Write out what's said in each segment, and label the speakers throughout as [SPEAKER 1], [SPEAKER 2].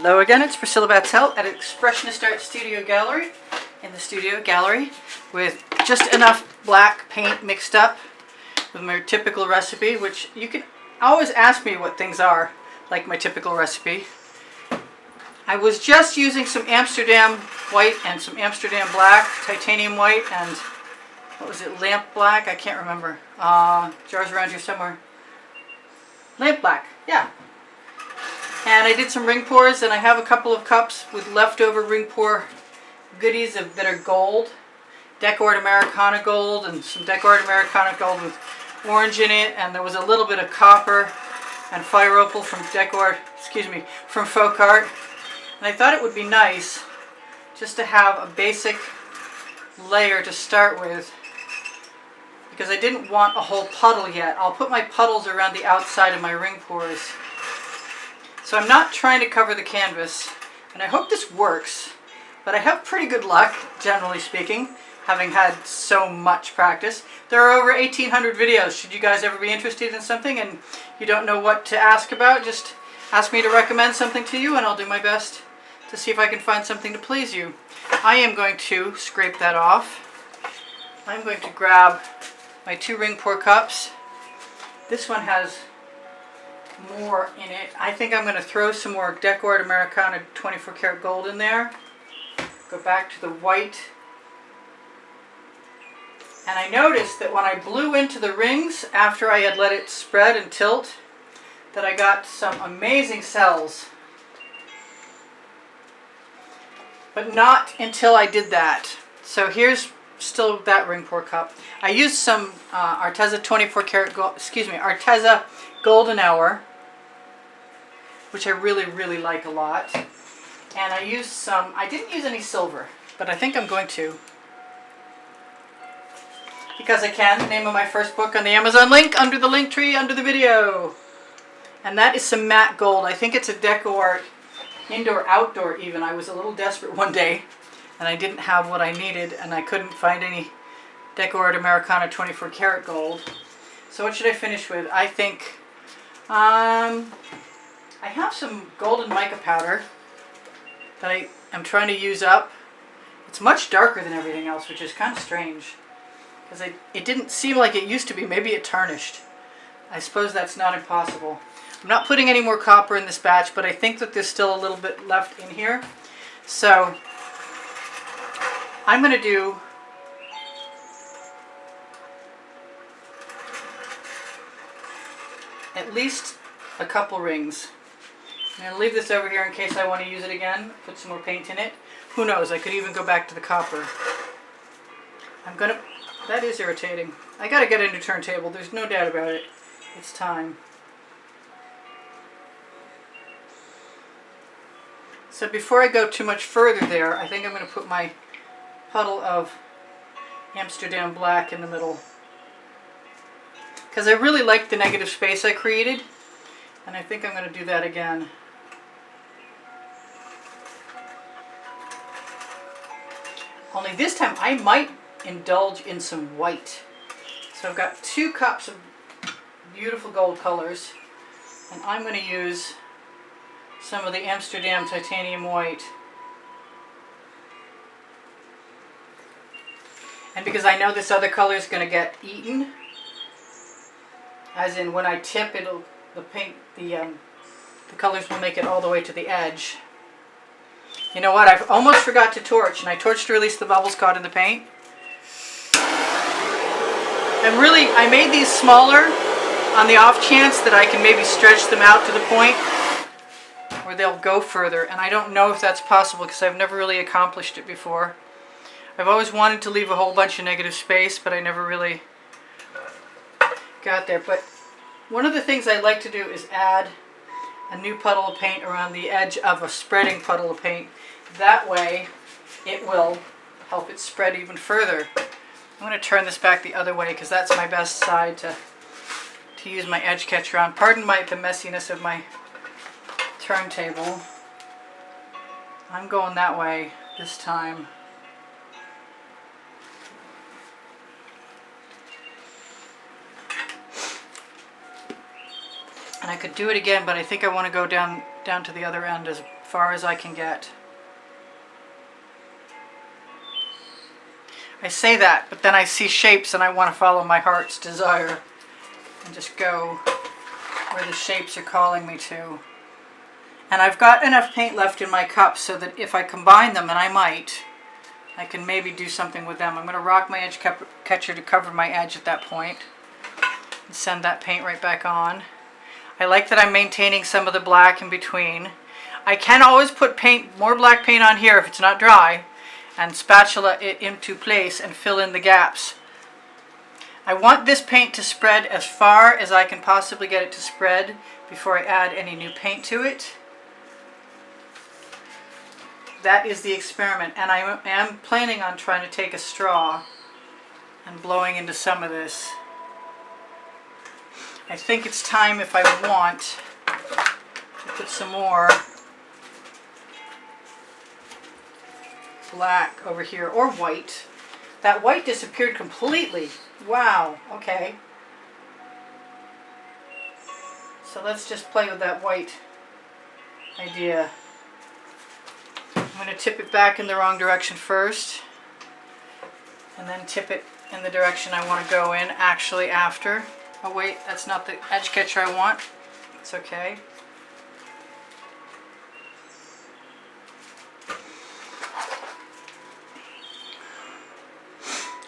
[SPEAKER 1] Hello again, it's Priscilla Batzell at Expressionist Art Studio Gallery, in the studio gallery, with just enough black paint mixed up with my typical recipe, which you can always ask me what things are, like my typical recipe. I was just using some Amsterdam white and some Amsterdam black, titanium white, and what was it, lamp black? I can't remember. Jars around here somewhere. Lamp black, yeah. And I did some ring pours, and I have a couple of cups with leftover ring pour goodies that are gold. Decor Americana gold and some Decor Americana gold with orange in it, and there was a little bit of copper and fire opal from from Folk Art. And I thought it would be nice just to have a basic layer to start with, because I didn't want a whole puddle yet. I'll put my puddles around the outside of my ring pours. So I'm not trying to cover the canvas, and I hope this works, but I have pretty good luck, generally speaking, having had so much practice. There are over 1,800 videos. Should you guys ever be interested in something and you don't know what to ask about, just ask me to recommend something to you, and I'll do my best to see if I can find something to please you. I am going to scrape that off. I'm going to grab my 2 ring pour cups. This one has more in it. I think I'm going to throw some more Decor Americana 24 karat gold in there. Go back to the white. And I noticed that when I blew into the rings after I had let it spread and tilt, that I got some amazing cells. But not until I did that. So here's still that ring pour cup. I used some Arteza 24 karat gold, Arteza Golden Hour, which I really like a lot. And I used some, I didn't use any silver, but I think I'm going to, because I can. The name of my first book on the Amazon link, under the link tree, under the video. And that is some matte gold. I think it's a Decor indoor outdoor even. I was a little desperate one day and I didn't have what I needed, and I couldn't find any Decor Americana 24 karat gold. So what should I finish with? I think I have some golden mica powder that I am trying to use up. It's much darker than everything else, which is kind of strange, because it didn't seem like it used to be. Maybe it tarnished. I suppose that's not impossible. I'm not putting any more copper in this batch, but I think that there's still a little bit left in here. So I'm going to do at least a couple rings. I'm going to leave this over here in case I want to use it again, put some more paint in it. Who knows, I could even go back to the copper. That is irritating. I got to get a new turntable, there's no doubt about it. It's time. So before I go too much further there, I think I'm going to put my puddle of Amsterdam black in the middle, because I really like the negative space I created, and I think I'm going to do that again. Only this time I might indulge in some white. So I've got 2 cups of beautiful gold colors, and I'm going to use some of the Amsterdam titanium white. And because I know this other color is going to get eaten, as in when I tip, the colors will make it all the way to the edge. You know what? I almost forgot to torch, and I torched to release the bubbles caught in the paint. And really, I made these smaller on the off chance that I can maybe stretch them out to the point where they'll go further. And I don't know if that's possible, because I've never really accomplished it before. I've always wanted to leave a whole bunch of negative space, but I never really got there. But one of the things I like to do is add a new puddle of paint around the edge of a spreading puddle of paint. That way it will help it spread even further. I'm going to turn this back the other way, because that's my best side to use my edge catcher on. Pardon the messiness of my turntable. I'm going that way this time. And I could do it again, but I think I want to go down to the other end as far as I can get. I say that, but then I see shapes and I want to follow my heart's desire and just go where the shapes are calling me to. And I've got enough paint left in my cup so that if I combine them, and I might, I can maybe do something with them. I'm going to rock my edge catcher to cover my edge at that point and send that paint right back on. I like that I'm maintaining some of the black in between. I can always put more black paint on here if it's not dry, and spatula it into place and fill in the gaps. I want this paint to spread as far as I can possibly get it to spread before I add any new paint to it. That is the experiment, and I am planning on trying to take a straw and blowing into some of this. I think it's time, if I want, to put some more black over here, or white. That white disappeared completely. Wow, okay. So let's just play with that white idea. I'm going to tip it back in the wrong direction first, and then tip it in the direction I want to go in actually after. Oh wait, that's not the edge catcher I want. It's okay.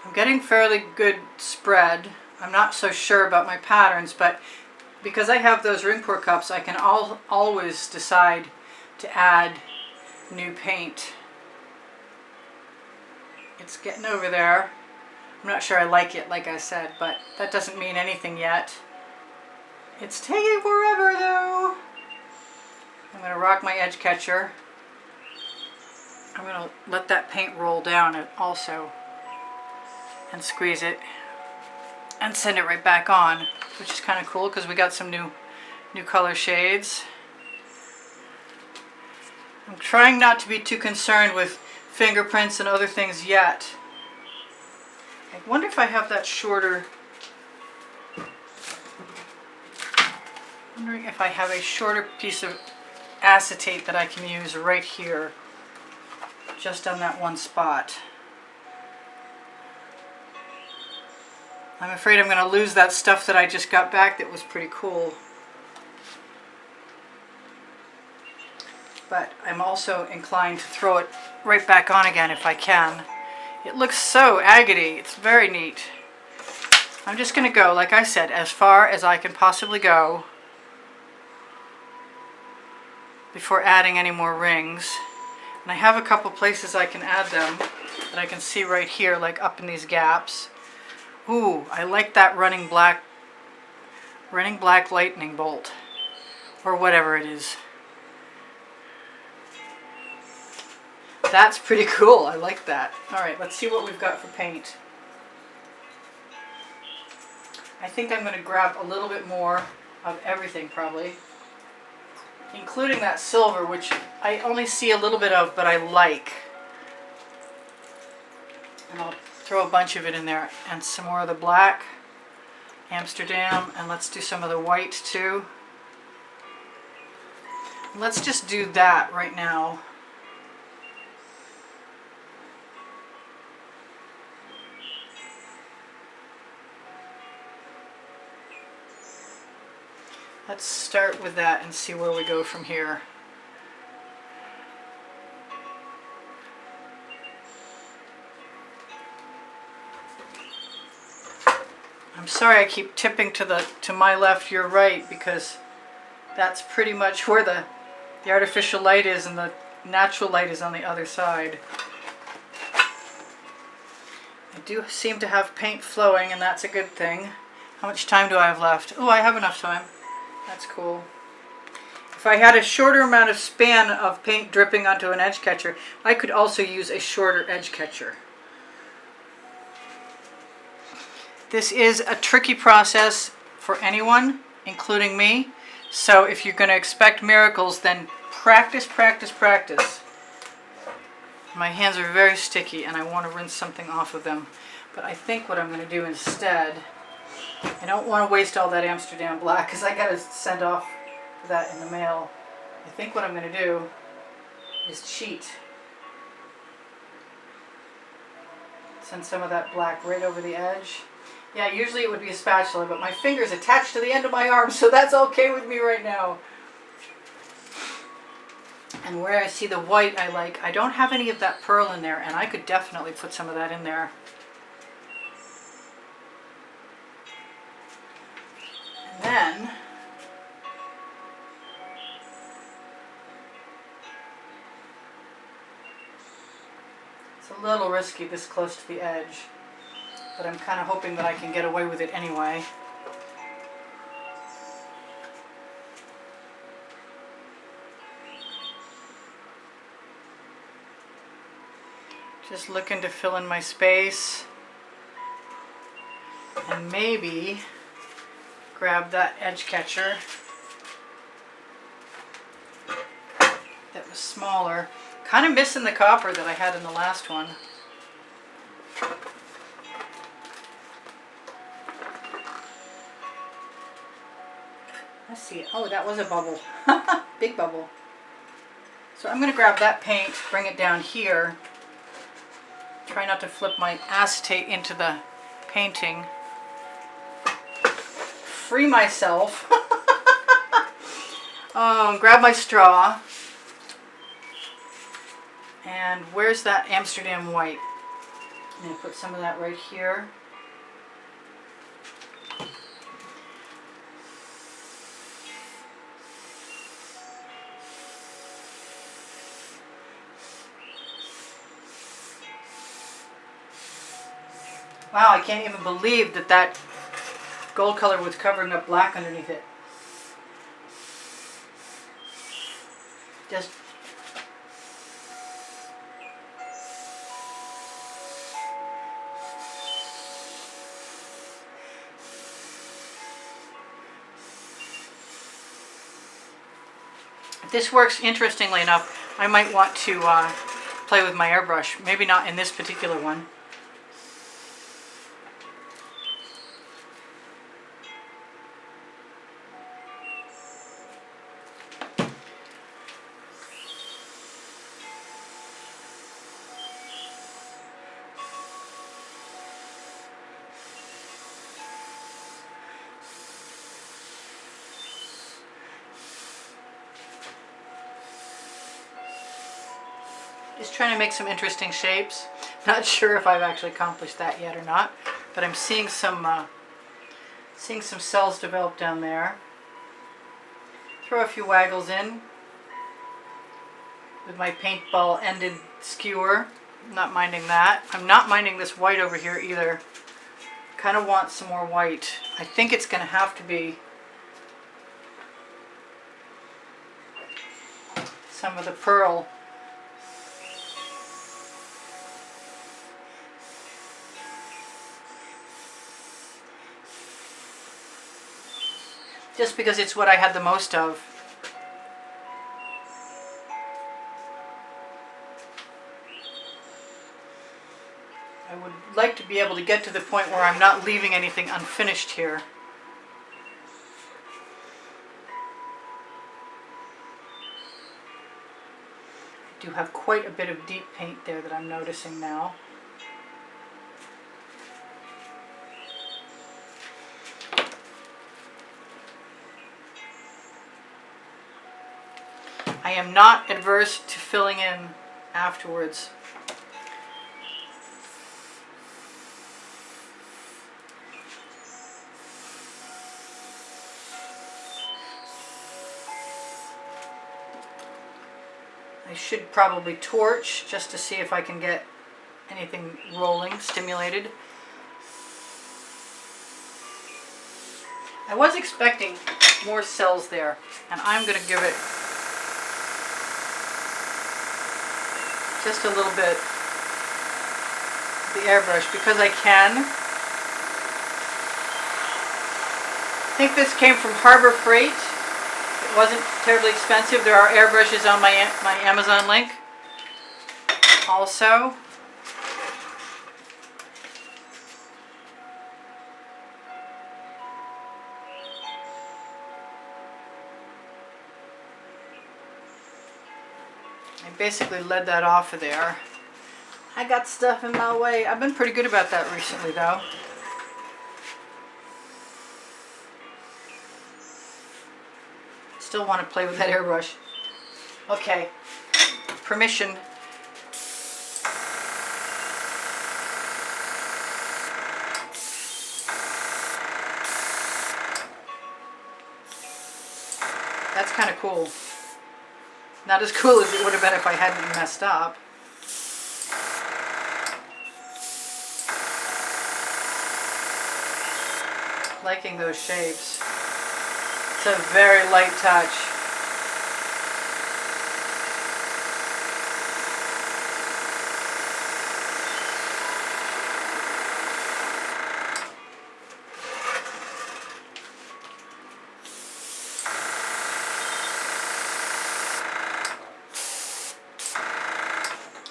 [SPEAKER 1] I'm getting fairly good spread. I'm not so sure about my patterns, but because I have those ring pour cups, I can always decide to add new paint. It's getting over there. I'm not sure I like it, like I said, but that doesn't mean anything yet. It's taking forever though. I'm going to rock my edge catcher. I'm going to let that paint roll down also and squeeze it and send it right back on, which is kind of cool because we got some new color shades. I'm trying not to be too concerned with fingerprints and other things yet. I wonder if I have that shorter. Wondering if I have a shorter piece of acetate that I can use right here, just on that one spot. I'm afraid I'm going to lose that stuff that I just got back that was pretty cool. But I'm also inclined to throw it right back on again if I can. It looks so agate-y. It's very neat. I'm just going to go, like I said, as far as I can possibly go before adding any more rings. And I have a couple places I can add them that I can see right here, like up in these gaps. Ooh, I like that running black lightning bolt, or whatever it is. That's pretty cool. I like that. Alright, let's see what we've got for paint. I think I'm going to grab a little bit more of everything probably, including that silver, which I only see a little bit of, but I like. And I'll throw a bunch of it in there, and some more of the black, Amsterdam, and let's do some of the white too. Let's just do that right now. Let's start with that and see where we go from here. I'm sorry I keep tipping to my left, your right, because that's pretty much where the artificial light is and the natural light is on the other side. I do seem to have paint flowing, and that's a good thing. How much time do I have left? Oh, I have enough time. That's cool. If I had a shorter amount of span of paint dripping onto an edge catcher, I could also use a shorter edge catcher. This is a tricky process for anyone, including me. So if you're going to expect miracles, then practice, practice, practice. My hands are very sticky and I want to rinse something off of them. But I think what I'm going to do instead, I don't want to waste all that Amsterdam black because I got to send off that in the mail. I think what I'm going to do is cheat. Send some of that black right over the edge. Yeah, usually it would be a spatula, but my finger's attached to the end of my arm, so that's okay with me right now. And where I see the white I like, I don't have any of that pearl in there, and I could definitely put some of that in there. And then, it's a little risky this close to the edge, but I'm kind of hoping that I can get away with it anyway. Just looking to fill in my space, and maybe grab that edge catcher that was smaller. Kind of missing the copper that I had in the last one. Let's see. Oh, that was a bubble. Big bubble. So I'm going to grab that paint, bring it down here. Try not to flip my acetate into the painting. Free myself. Grab my straw. And where's that Amsterdam white? I'm going to put some of that right here. Wow, I can't even believe that that gold color was covering up black underneath it. Just if this works, interestingly enough, I might want to play with my airbrush. Maybe not in this particular one. Just trying to make some interesting shapes. Not sure if I've actually accomplished that yet or not, but I'm seeing some cells develop down there. Throw a few waggles in with my paintball ended skewer. I'm not minding that. I'm not minding this white over here either. Kind of want some more white. I think it's going to have to be some of the pearl. Just because it's what I had the most of. I would like to be able to get to the point where I'm not leaving anything unfinished here. I do have quite a bit of deep paint there that I'm noticing now. I am not adverse to filling in afterwards. I should probably torch just to see if I can get anything rolling, stimulated. I was expecting more cells there, and I'm going to give it just a little bit of the airbrush because I can. I think this came from Harbor Freight. It wasn't terribly expensive. There are airbrushes on my Amazon link also. I basically led that off of there. I got stuff in my way. I've been pretty good about that recently though. Still want to play with that airbrush. Okay, permission. That's kind of cool. Not as cool as it would have been if I hadn't messed up. Liking those shapes. It's a very light touch.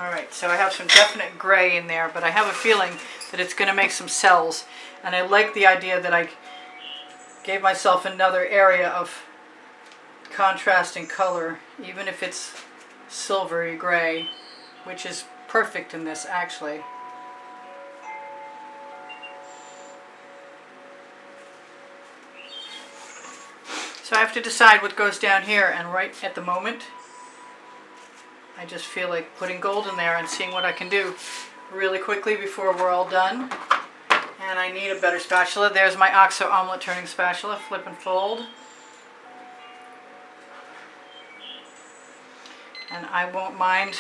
[SPEAKER 1] Alright, so I have some definite gray in there, but I have a feeling that it's going to make some cells. And I like the idea that I gave myself another area of contrasting color, even if it's silvery gray, which is perfect in this actually. So I have to decide what goes down here, and right at the moment I just feel like putting gold in there and seeing what I can do really quickly before we're all done. And I need a better spatula. There's my OXO omelet turning spatula, flip and fold. And I won't mind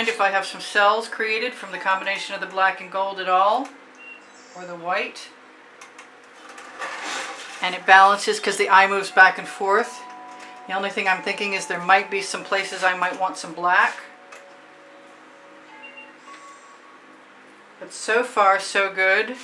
[SPEAKER 1] if I have some cells created from the combination of the black and gold at all, or the white. And it balances because the eye moves back and forth. The only thing I'm thinking is there might be some places I might want some black. But so far, so good.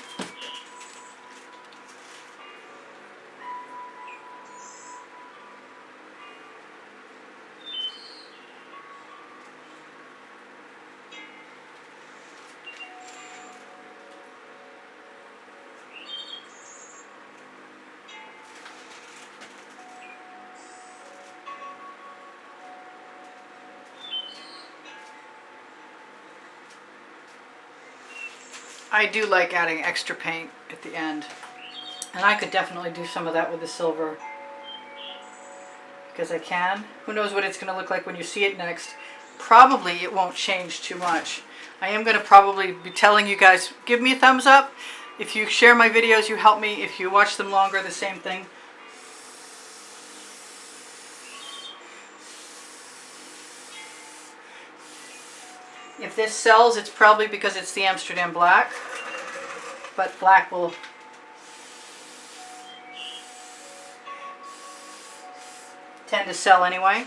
[SPEAKER 1] I do like adding extra paint at the end, and I could definitely do some of that with the silver because I can. Who knows what it's going to look like when you see it next. Probably it won't change too much. I am going to probably be telling you guys, give me a thumbs up. If you share my videos, you help me. If you watch them longer, the same thing. If this sells, it's probably because it's the Amsterdam black, but black will tend to sell anyway.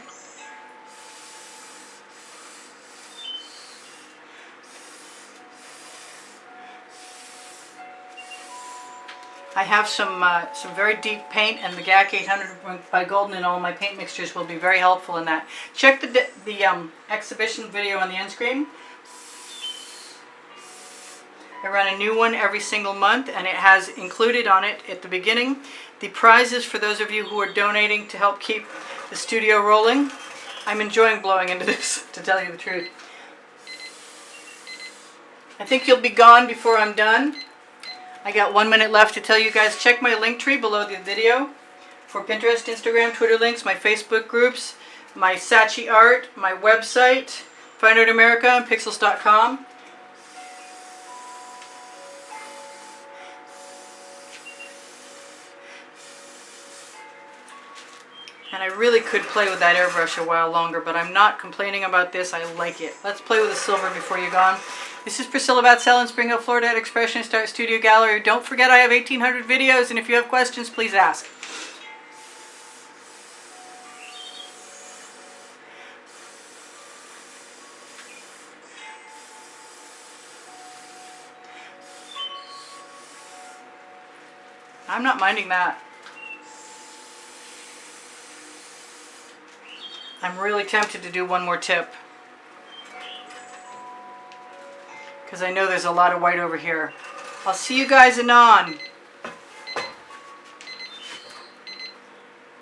[SPEAKER 1] I have some very deep paint, and the GAC 800 by Golden in all my paint mixtures will be very helpful in that. Check the exhibition video on the end screen. I run a new one every single month, and it has included on it at the beginning the prizes for those of you who are donating to help keep the studio rolling. I'm enjoying blowing into this, to tell you the truth. I think you'll be gone before I'm done. I got 1 minute left to tell you guys, check my link tree below the video for Pinterest, Instagram, Twitter links, my Facebook groups, my Saatchi art, my website, Fine Art America, and pixels.com. And I really could play with that airbrush a while longer, but I'm not complaining about this. I like it. Let's play with the silver before you're gone. This is Priscilla Batzell in Spring Hill, Florida at Expressionist Art Studio Gallery. Don't forget I have 1,800 videos, and if you have questions, please ask. I'm not minding that. I'm really tempted to do one more tip, because I know there's a lot of white over here. I'll see you guys anon.